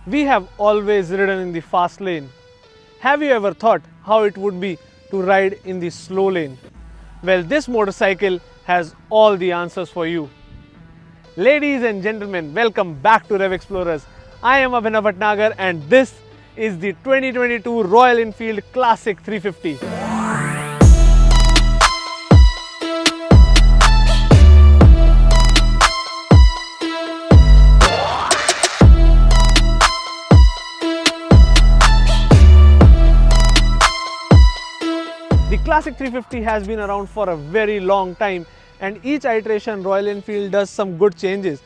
We have always ridden in the fast lane. Have you ever thought how it would be to ride in the slow lane? Well, this motorcycle has all the answers for you. Ladies and gentlemen, welcome back to Rev Explorers. I am Abhinav Bhatnagar and this is the 2022 Royal Enfield Classic 350. The Classic 350 has been around for a very long time and each iteration Royal Enfield does some good changes.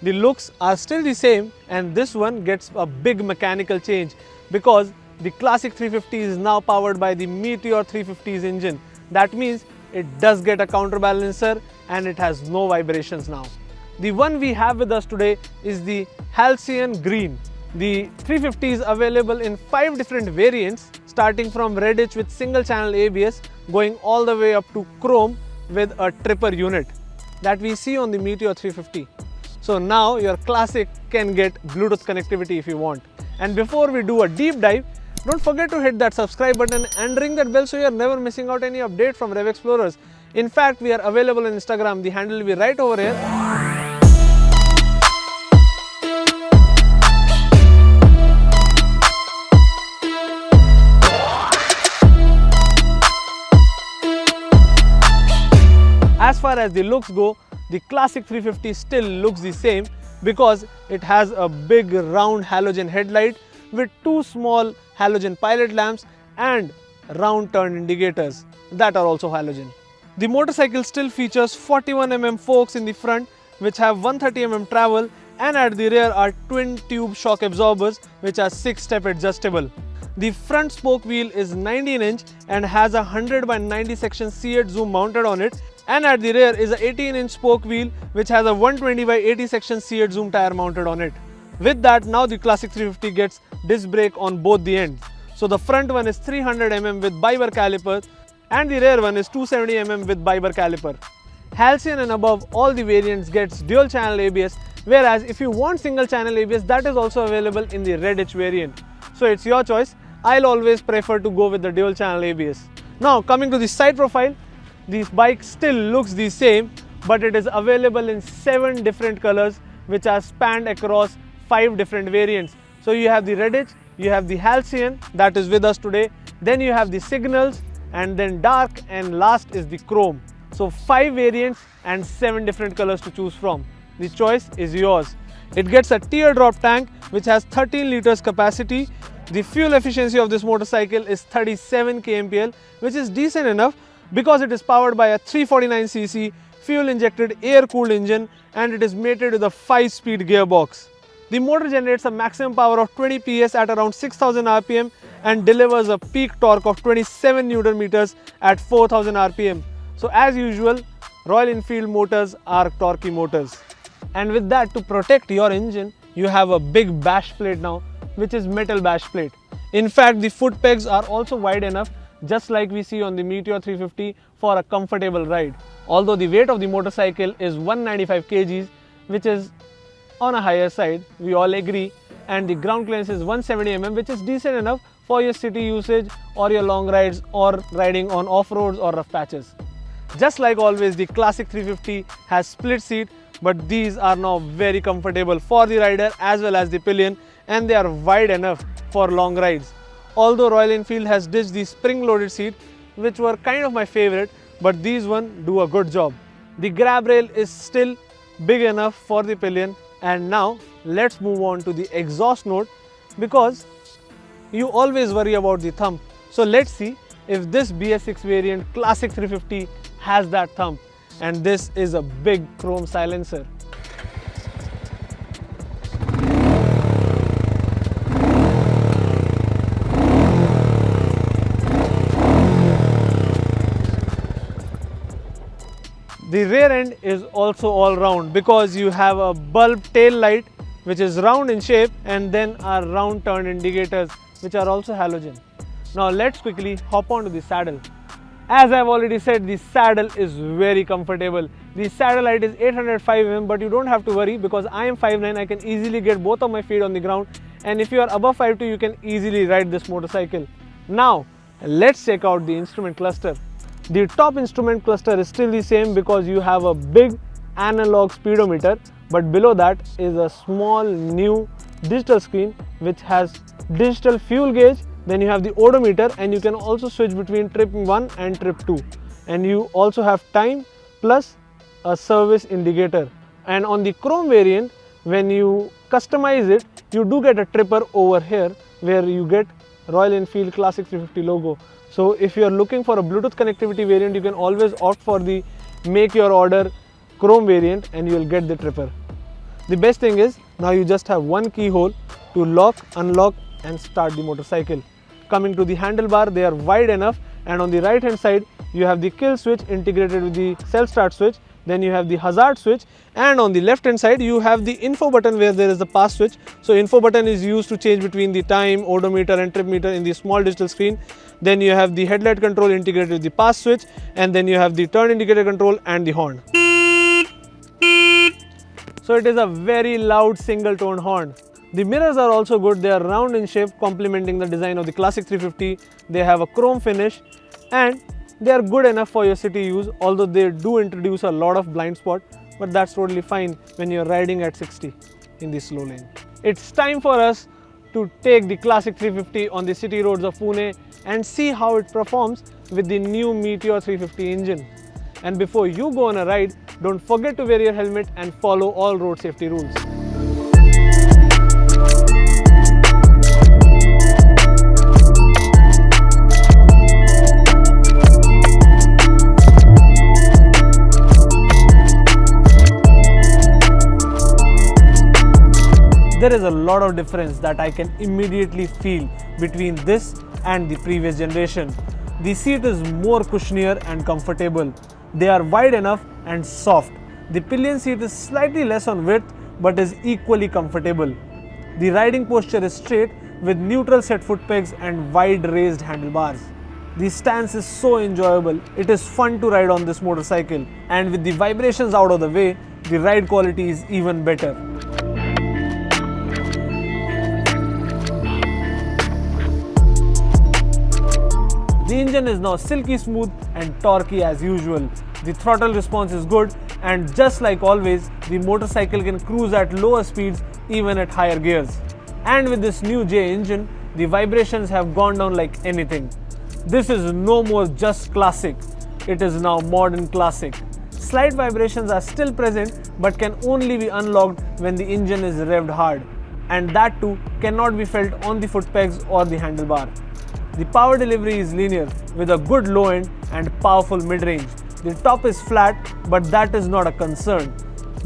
The looks are still the same and this one gets a big mechanical change because the Classic 350 is now powered by the Meteor 350's engine. That means it does get a counterbalancer and it has no vibrations now. The one we have with us today is the Halcyon Green. The 350 is available in 5 different variants, starting from reddish with single channel ABS going all the way up to chrome with a tripper unit that we see on the Meteor 350. So now your Classic can get Bluetooth connectivity if you want. And before we do a deep dive, don't forget to hit that subscribe button and ring that bell so you're never missing out any update from Rev Explorers. In fact, we are available on Instagram. The handle will be right over here. As far as the looks go, the Classic 350 still looks the same because it has a big round halogen headlight with 2 small halogen pilot lamps and round turn indicators that are also halogen. The motorcycle still features 41mm forks in the front which have 130mm travel, and at the rear are twin tube shock absorbers which are 6-step adjustable. The front spoke wheel is 19-inch and has a 100 by 90 section C8 zoom mounted on it, and at the rear is a 18-inch spoke wheel which has a 120 by 80 section C8 zoom tire mounted on it. With that, now the Classic 350 gets disc brake on both the ends. So the front one is 300mm with bibar caliper and the rear one is 270mm with bibar caliper. Halcyon and above all the variants gets dual channel ABS, whereas if you want single channel ABS, that is also available in the reddish variant. So it's your choice. I'll always prefer to go with the dual channel ABS. Now coming to the side profile, this bike still looks the same, but it is available in 7 different colors which are spanned across 5 different variants. So you have the reddish, you have the Halcyon that is with us today, then you have the signals, and then dark, and last is the chrome. So 5 variants and 7 different colors to choose from. The choice is yours. It gets a teardrop tank which has 13 liters capacity. The fuel efficiency of this motorcycle is 37 kmpl, which is decent enough because it is powered by a 349cc fuel injected air cooled engine and it is mated with a 5-speed gearbox. The motor generates a maximum power of 20 PS at around 6000 rpm and delivers a peak torque of 27 Nm at 4000 rpm. So as usual, Royal Enfield motors are torquey motors. And with that, to protect your engine, you have a big bash plate now, which is metal bash plate. In fact, the foot pegs are also wide enough, just like we see on the Meteor 350, for a comfortable ride. Although the weight of the motorcycle is 195 kgs, which is on a higher side, we all agree, and the ground clearance is 170mm, which is decent enough for your city usage or your long rides or riding on off-roads or rough patches. Just like always, the Classic 350 has split seat, but these are now very comfortable for the rider as well as the pillion, and they are wide enough for long rides. Although Royal Enfield has ditched the spring-loaded seat, which were kind of my favorite, but these ones do a good job. The grab rail is still big enough for the pillion. And now let's move on to the exhaust note, because you always worry about the thump. So let's see if this BS6 variant Classic 350 has that thump. And this is a big chrome silencer. The rear end is also all round because you have a bulb tail light which is round in shape and then are round turn indicators which are also halogen. Now let's quickly hop onto the saddle. As I've already said, the saddle is very comfortable. The saddle height is 805 mm, but you don't have to worry because I am 5'9", I can easily get both of my feet on the ground and if you are above 5'2", you can easily ride this motorcycle. Now let's check out the instrument cluster. The top instrument cluster is still the same because you have a big analog speedometer, but below that is a small new digital screen which has digital fuel gauge. Then you have the odometer, and you can also switch between trip 1 and trip 2, and you also have time plus a service indicator. And on the chrome variant, when you customize it, you do get a tripper over here where you get Royal Enfield Classic 350 logo. So if you are looking for a Bluetooth connectivity variant, you can always opt for the make your order chrome variant and you will get the tripper. The best thing is now you just have one keyhole to lock, unlock and start the motorcycle. Coming to the handlebar, they are wide enough, and on the right hand side you have the kill switch integrated with the self start switch. Then you have the hazard switch, and on the left hand side you have the info button where there is a pass switch. So info button is used to change between the time, odometer and trip meter in the small digital screen. Then you have the headlight control integrated with the pass switch, and then you have the turn indicator control and the horn. So it is a very loud single tone horn. The mirrors are also good. They are round in shape, complementing the design of the Classic 350. They have a chrome finish and they are good enough for your city use, although they do introduce a lot of blind spot, but that's totally fine when you're riding at 60 in the slow lane. It's time for us to take the Classic 350 on the city roads of Pune and see how it performs with the new Meteor 350 engine. And before you go on a ride, don't forget to wear your helmet and follow all road safety rules. There is a lot of difference that I can immediately feel between this and the previous generation. The seat is more cushionier and comfortable. They are wide enough and soft. The pillion seat is slightly less on width but is equally comfortable. The riding posture is straight with neutral set foot pegs and wide raised handlebars. The stance is so enjoyable. It is fun to ride on this motorcycle, and with the vibrations out of the way, the ride quality is even better. The engine is now silky smooth and torquey as usual. The throttle response is good, and just like always, the motorcycle can cruise at lower speeds even at higher gears. And with this new J engine, the vibrations have gone down like anything. This is no more just classic, it is now modern classic. Slight vibrations are still present but can only be unlocked when the engine is revved hard, and that too cannot be felt on the foot pegs or the handlebar. The power delivery is linear with a good low end and powerful mid-range. The top is flat, but that is not a concern.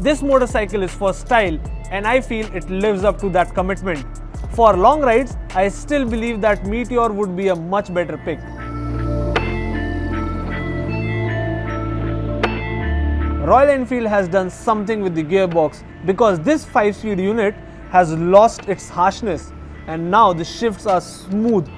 This motorcycle is for style, and I feel it lives up to that commitment. For long rides, I still believe that Meteor would be a much better pick. Royal Enfield has done something with the gearbox, because this 5-speed unit has lost its harshness, and now the shifts are smooth.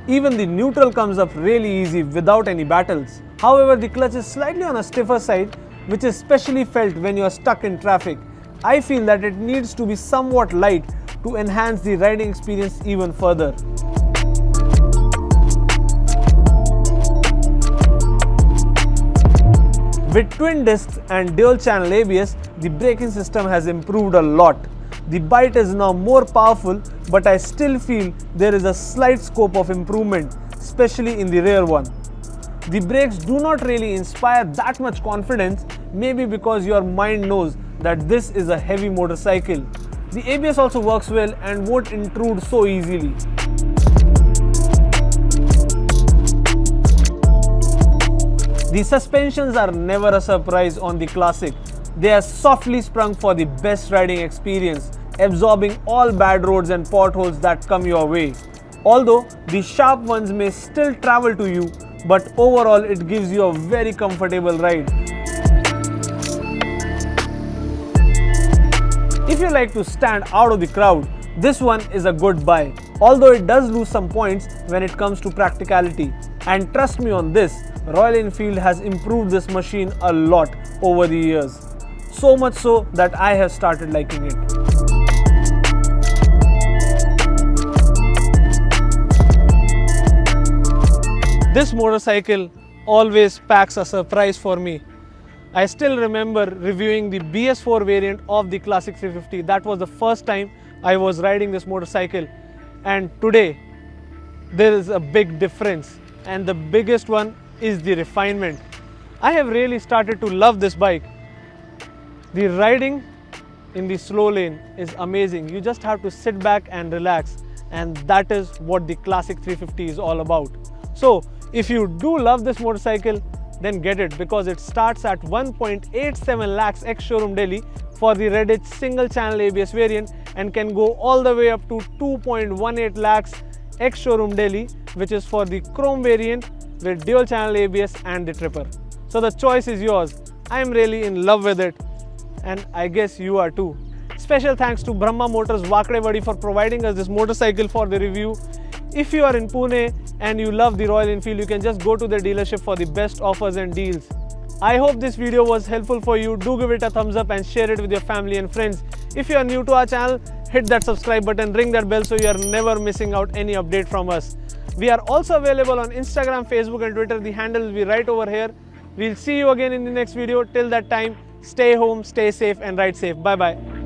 Even the neutral comes up really easy without any battles. However, the clutch is slightly on a stiffer side, which is especially felt when you are stuck in traffic. I feel that it needs to be somewhat light to enhance the riding experience even further. With twin discs and dual channel ABS, the braking system has improved a lot. The bite is now more powerful, but I still feel there is a slight scope of improvement, especially in the rear one. The brakes do not really inspire that much confidence, maybe because your mind knows that this is a heavy motorcycle. The ABS also works well and won't intrude so easily. The suspensions are never a surprise on the Classic. They are softly sprung for the best riding experience, absorbing all bad roads and potholes that come your way. Although the sharp ones may still travel to you, but overall it gives you a very comfortable ride. If you like to stand out of the crowd, this one is a good buy, although it does lose some points when it comes to practicality. And trust me on this, Royal Enfield has improved this machine a lot over the years. So much so that I have started liking it. this motorcycle always packs a surprise for me. I still remember reviewing the BS4 variant of the Classic 350. That was the first time I was riding this motorcycle, and today there is a big difference, and the biggest one is the refinement. I have really started to love this bike. The riding in the slow lane is amazing. You just have to sit back and relax, and that is what the Classic 350 is all about. So if you do love this motorcycle, then get it, because it starts at 1.87 lakhs ex-showroom Delhi for the Reddit single channel ABS variant, and can go all the way up to 2.18 lakhs ex-showroom Delhi, which is for the chrome variant with dual channel ABS and the tripper. So the choice is yours. I am really in love with it, and I guess you are too. Special thanks to Brahma Motors Vakadewadi for providing us this motorcycle for the review. If you are in Pune and you love the Royal Enfield, you can just go to the dealership for the best offers and deals. I hope this video was helpful for you. Do give it a thumbs up and share it with your family and friends. If you are new to our channel, hit that subscribe button, ring that bell so you are never missing out any update from us. We are also available on Instagram, Facebook and Twitter. The handle will be right over here. We'll see you again in the next video. Till that time, stay home, stay safe and ride safe. Bye bye.